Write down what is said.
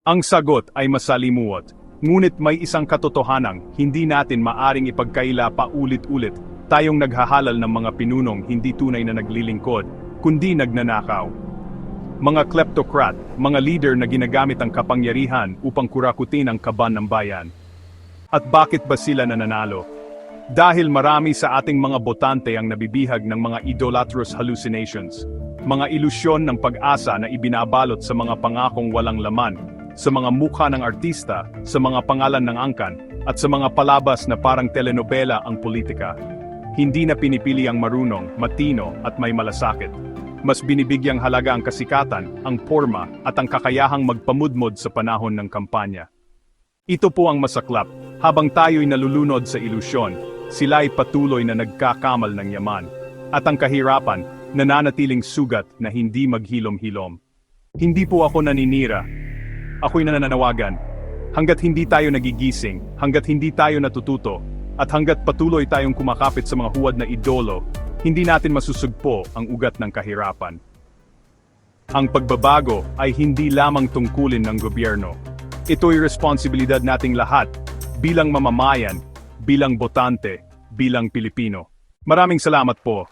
Ang sagot ay masalimuot, ngunit may isang katotohanang hindi natin maaring ipagkaila paulit-ulit. Tayong naghahalal ng mga pinunong hindi tunay na naglilingkod, kundi nagnanakaw. Mga kleptocrat, mga leader na ginagamit ang kapangyarihan upang kurakutin ang kaban ng bayan. At bakit ba sila nananalo? Dahil marami sa ating mga botante ang nabibihag ng mga idolatrous hallucinations, mga ilusyon ng pag-asa na ibinabalot sa mga pangakong walang laman, sa mga mukha ng artista, sa mga pangalan ng angkan, at sa mga palabas na parang telenovela ang politika. Hindi na pinipili ang marunong, matino, at may malasakit. Mas binibigyang halaga ang kasikatan, ang porma, at ang kakayahang magpamudmod sa panahon ng kampanya. Ito po ang masaklap, habang tayo'y nalulunod sa ilusyon, sila'y patuloy na nagkakamal ng yaman. At ang kahirapan, nananatiling sugat na hindi maghilom-hilom. Hindi po ako naninira. Ako'y nananawagan. Hanggat hindi tayo nagigising, hanggat hindi tayo natututo, at hanggat patuloy tayong kumakapit sa mga huwad na idolo, hindi natin masusugpo ang ugat ng kahirapan. Ang pagbabago ay hindi lamang tungkulin ng gobyerno. Ito'y responsibilidad nating lahat, bilang mamamayan, bilang botante, bilang Pilipino. Maraming salamat po.